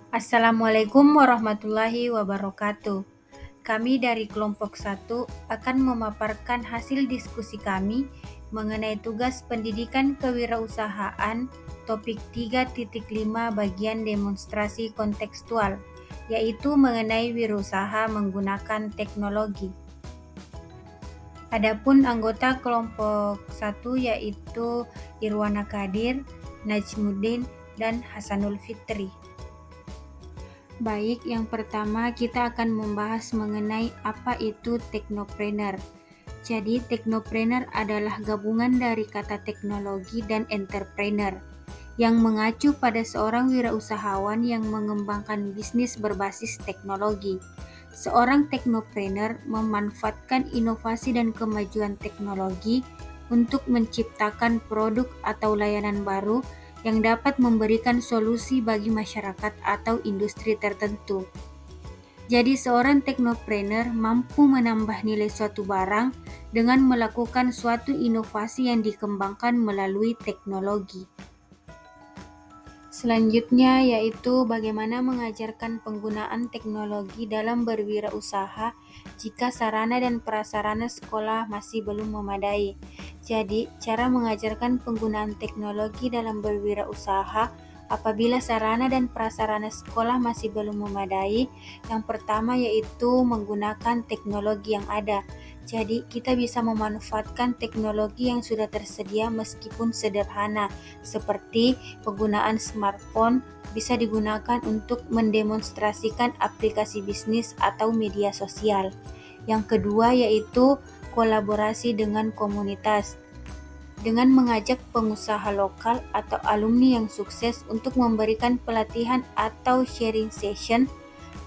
Assalamualaikum warahmatullahi wabarakatuh. Kami dari kelompok 1 akan memaparkan hasil diskusi kami mengenai tugas pendidikan kewirausahaan topik 3.5 bagian demonstrasi kontekstual, yaitu mengenai wirausaha menggunakan teknologi. Adapun anggota kelompok 1 yaitu Irwana Kadir, Najmuddin, dan Hasanul Fitri. Baik, yang pertama kita akan membahas mengenai apa itu teknopreneur. Jadi, teknopreneur adalah gabungan dari kata teknologi dan entrepreneur yang mengacu pada seorang wirausahawan yang mengembangkan bisnis berbasis teknologi. Seorang teknopreneur memanfaatkan inovasi dan kemajuan teknologi untuk menciptakan produk atau layanan baru yang dapat memberikan solusi bagi masyarakat atau industri tertentu. Jadi seorang teknopreneur mampu menambah nilai suatu barang dengan melakukan suatu inovasi yang dikembangkan melalui teknologi. Selanjutnya yaitu bagaimana mengajarkan penggunaan teknologi dalam berwirausaha jika sarana dan prasarana sekolah masih belum memadai. Jadi, cara mengajarkan penggunaan teknologi dalam berwirausaha apabila sarana dan prasarana sekolah masih belum memadai, yang pertama yaitu menggunakan teknologi yang ada. Jadi, kita bisa memanfaatkan teknologi yang sudah tersedia meskipun sederhana, seperti penggunaan smartphone bisa digunakan untuk mendemonstrasikan aplikasi bisnis atau media sosial. Yang kedua yaitu kolaborasi dengan komunitas. Dengan mengajak pengusaha lokal atau alumni yang sukses untuk memberikan pelatihan atau sharing session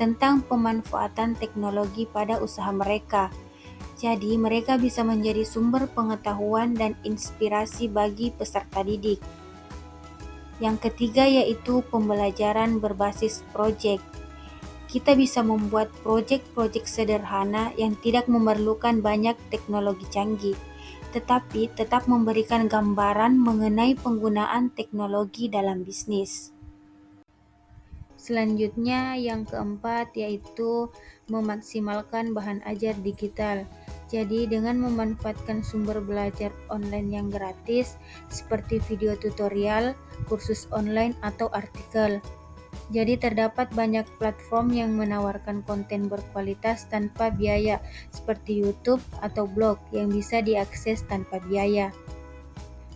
tentang pemanfaatan teknologi pada usaha mereka. Jadi, mereka bisa menjadi sumber pengetahuan dan inspirasi bagi peserta didik. Yang ketiga yaitu pembelajaran berbasis proyek. Kita bisa membuat proyek-proyek sederhana yang tidak memerlukan banyak teknologi canggih, tetapi tetap memberikan gambaran mengenai penggunaan teknologi dalam bisnis. Selanjutnya yang keempat yaitu memaksimalkan bahan ajar digital. Jadi dengan memanfaatkan sumber belajar online yang gratis seperti video tutorial, kursus online atau artikel. Jadi terdapat banyak platform yang menawarkan konten berkualitas tanpa biaya seperti YouTube atau blog yang bisa diakses tanpa biaya.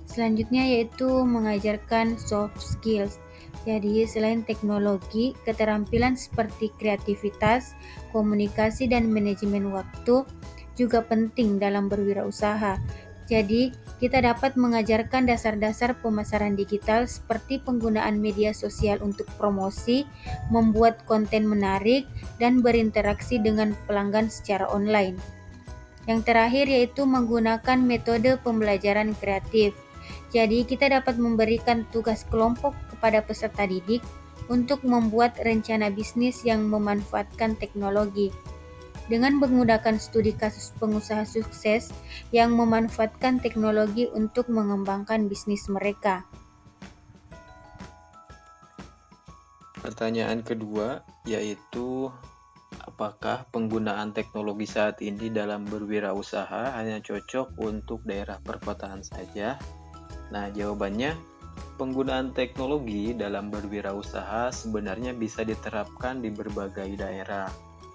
Selanjutnya yaitu mengajarkan soft skills. Jadi selain teknologi, keterampilan seperti kreativitas, komunikasi, dan manajemen waktu juga penting dalam berwirausaha. Jadi kita dapat mengajarkan dasar-dasar pemasaran digital seperti penggunaan media sosial untuk promosi, membuat konten menarik, dan berinteraksi dengan pelanggan secara online. Yang terakhir yaitu menggunakan metode pembelajaran kreatif. Jadi kita dapat memberikan tugas kelompok kepada peserta didik untuk membuat rencana bisnis yang memanfaatkan teknologi. Dengan menggunakan studi kasus pengusaha sukses yang memanfaatkan teknologi untuk mengembangkan bisnis mereka. Pertanyaan kedua yaitu apakah penggunaan teknologi saat ini dalam berwirausaha hanya cocok untuk daerah perkotaan saja? Nah, jawabannya penggunaan teknologi dalam berwirausaha sebenarnya bisa diterapkan di berbagai daerah,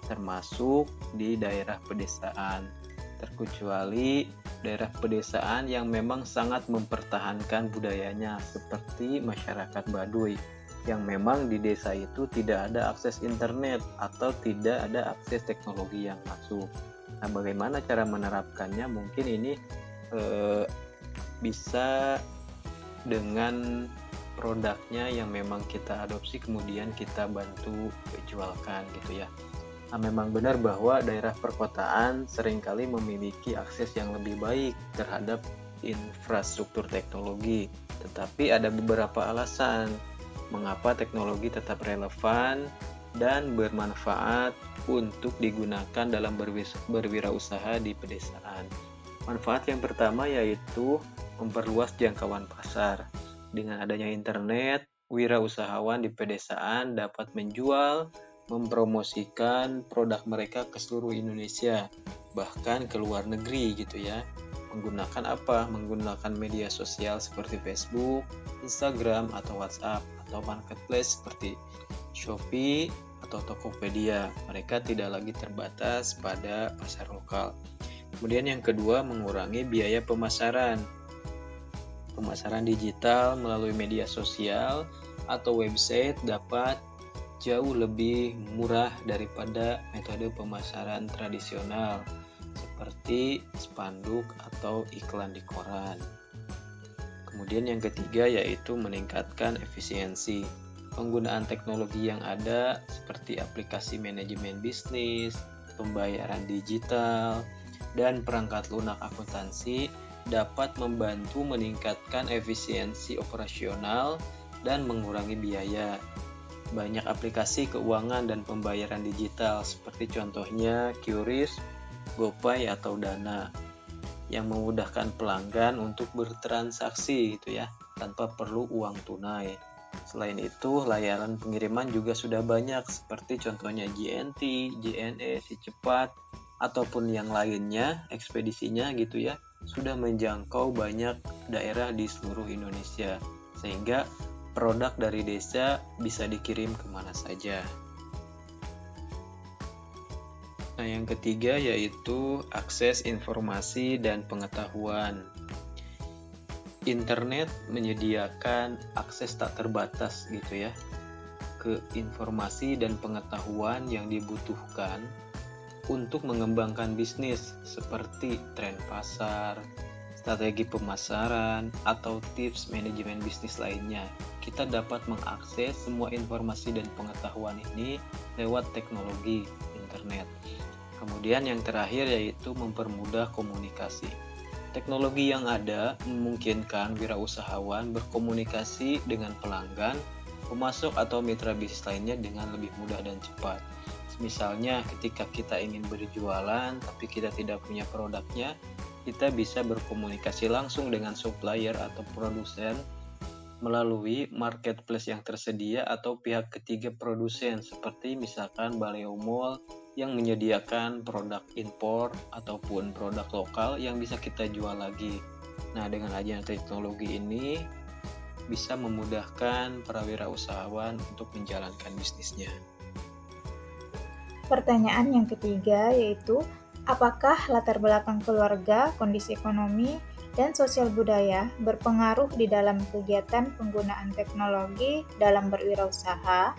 termasuk di daerah pedesaan, terkecuali daerah pedesaan yang memang sangat mempertahankan budayanya seperti masyarakat Baduy yang memang di desa itu tidak ada akses internet atau tidak ada akses teknologi yang masuk. Nah, bagaimana cara menerapkannya? Mungkin ini bisa dengan produknya yang memang kita adopsi kemudian kita bantu jualkan gitu ya. Nah, memang benar bahwa daerah perkotaan seringkali memiliki akses yang lebih baik terhadap infrastruktur teknologi, tetapi ada beberapa alasan mengapa teknologi tetap relevan dan bermanfaat untuk digunakan dalam berwirausaha di pedesaan. Manfaat yang pertama yaitu memperluas jangkauan pasar. Dengan adanya internet, wirausahawan di pedesaan dapat menjual, mempromosikan produk mereka ke seluruh Indonesia, bahkan ke luar negeri gitu ya. Menggunakan apa? Menggunakan media sosial seperti Facebook, Instagram, atau WhatsApp, atau marketplace seperti Shopee atau Tokopedia. Mereka tidak lagi terbatas pada pasar lokal. Kemudian yang kedua, mengurangi biaya pemasaran. Pemasaran digital melalui media sosial atau website dapat jauh lebih murah daripada metode pemasaran tradisional seperti spanduk atau iklan di koran. Kemudian yang ketiga yaitu meningkatkan efisiensi. Penggunaan teknologi yang ada seperti aplikasi manajemen bisnis, pembayaran digital, dan perangkat lunak akuntansi dapat membantu meningkatkan efisiensi operasional dan mengurangi biaya. Banyak aplikasi keuangan dan pembayaran digital seperti contohnya QRIS, GoPay atau Dana yang memudahkan pelanggan untuk bertransaksi gitu ya tanpa perlu uang tunai. Selain itu, layanan pengiriman juga sudah banyak seperti contohnya JNT, JNE, Si Cepat ataupun yang lainnya, ekspedisinya gitu ya, sudah menjangkau banyak daerah di seluruh Indonesia sehingga produk dari desa bisa dikirim kemana saja. Nah, yang ketiga yaitu akses informasi dan pengetahuan. Internet menyediakan akses tak terbatas gitu ya ke informasi dan pengetahuan yang dibutuhkan untuk mengembangkan bisnis seperti tren pasar, strategi pemasaran, atau tips manajemen bisnis lainnya. Kita dapat mengakses semua informasi dan pengetahuan ini lewat teknologi internet. Kemudian yang terakhir yaitu mempermudah komunikasi. Teknologi yang ada memungkinkan wirausahawan berkomunikasi dengan pelanggan, pemasok atau mitra bisnis lainnya dengan lebih mudah dan cepat. Misalnya ketika kita ingin berjualan tapi kita tidak punya produknya, kita bisa berkomunikasi langsung dengan supplier atau produsen melalui marketplace yang tersedia atau pihak ketiga produsen seperti misalkan Baleo Mall yang menyediakan produk impor ataupun produk lokal yang bisa kita jual lagi. Nah, dengan adanya teknologi ini bisa memudahkan para wirausahawan untuk menjalankan bisnisnya. Pertanyaan yang ketiga yaitu, apakah latar belakang keluarga, kondisi ekonomi, dan sosial budaya berpengaruh di dalam kegiatan penggunaan teknologi dalam berwirausaha?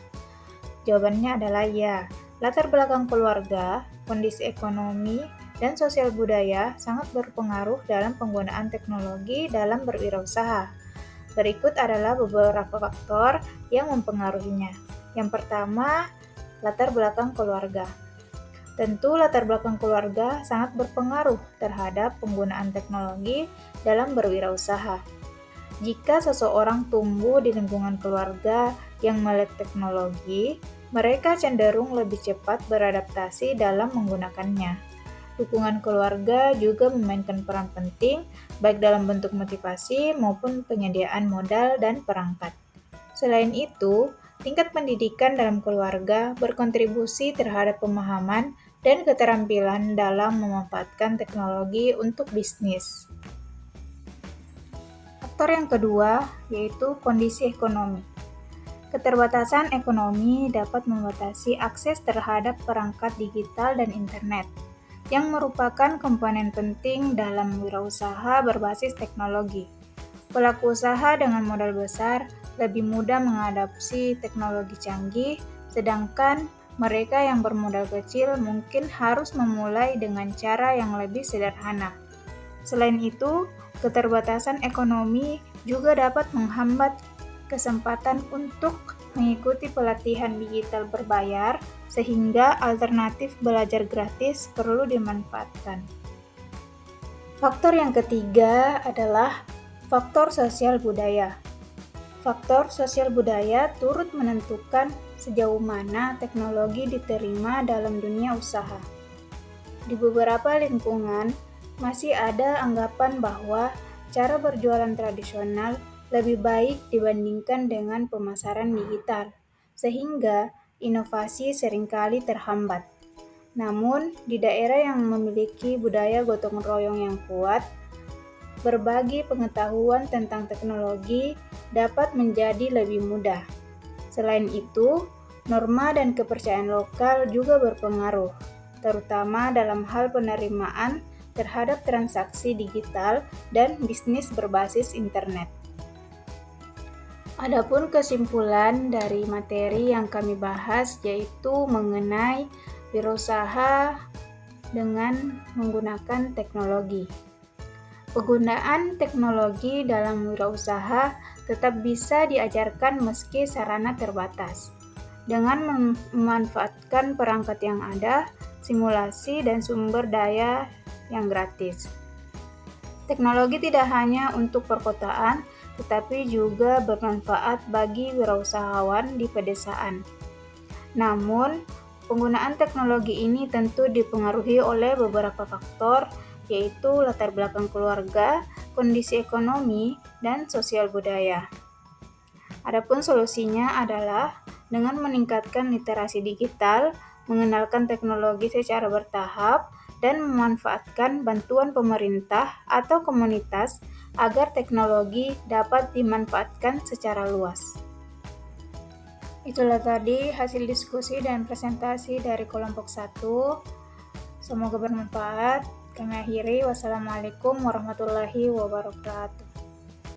Jawabannya adalah ya. Latar belakang keluarga, kondisi ekonomi, dan sosial budaya sangat berpengaruh dalam penggunaan teknologi dalam berwirausaha. Berikut adalah beberapa faktor yang mempengaruhinya. Yang pertama, latar belakang keluarga. Tentu latar belakang keluarga sangat berpengaruh terhadap penggunaan teknologi dalam berwirausaha. Jika seseorang tumbuh di lingkungan keluarga yang melek teknologi, mereka cenderung lebih cepat beradaptasi dalam menggunakannya. Dukungan keluarga juga memainkan peran penting, baik dalam bentuk motivasi maupun penyediaan modal dan perangkat. Selain itu, tingkat pendidikan dalam keluarga berkontribusi terhadap pemahaman dan keterampilan dalam memanfaatkan teknologi untuk bisnis. Faktor yang kedua yaitu kondisi ekonomi. Keterbatasan ekonomi dapat membatasi akses terhadap perangkat digital dan internet, yang merupakan komponen penting dalam wirausaha berbasis teknologi. Pelaku usaha dengan modal besar lebih mudah mengadopsi teknologi canggih, sedangkan mereka yang bermodal kecil mungkin harus memulai dengan cara yang lebih sederhana. Selain itu, keterbatasan ekonomi juga dapat menghambat kesempatan untuk mengikuti pelatihan digital berbayar, sehingga alternatif belajar gratis perlu dimanfaatkan. Faktor yang ketiga adalah faktor sosial budaya. Faktor sosial budaya turut menentukan sejauh mana teknologi diterima dalam dunia usaha. Di beberapa lingkungan, masih ada anggapan bahwa cara berjualan tradisional lebih baik dibandingkan dengan pemasaran digital, sehingga inovasi seringkali terhambat. Namun, di daerah yang memiliki budaya gotong royong yang kuat, berbagi pengetahuan tentang teknologi dapat menjadi lebih mudah. Selain itu, norma dan kepercayaan lokal juga berpengaruh, terutama dalam hal penerimaan terhadap transaksi digital dan bisnis berbasis internet. Adapun kesimpulan dari materi yang kami bahas yaitu mengenai wirausaha dengan menggunakan teknologi. Penggunaan teknologi dalam wirausaha tetap bisa diajarkan meski sarana terbatas. Dengan memanfaatkan perangkat yang ada, simulasi dan sumber daya yang gratis. Teknologi tidak hanya untuk perkotaan, tetapi juga bermanfaat bagi wirausahawan di pedesaan. Namun, penggunaan teknologi ini tentu dipengaruhi oleh beberapa faktor, yaitu latar belakang keluarga, kondisi ekonomi, dan sosial budaya. Adapun solusinya adalah dengan meningkatkan literasi digital, mengenalkan teknologi secara bertahap, dan memanfaatkan bantuan pemerintah atau komunitas agar teknologi dapat dimanfaatkan secara luas. Itulah tadi hasil diskusi dan presentasi dari kelompok 1. Semoga bermanfaat. Kami akhiri. Wassalamualaikum warahmatullahi wabarakatuh.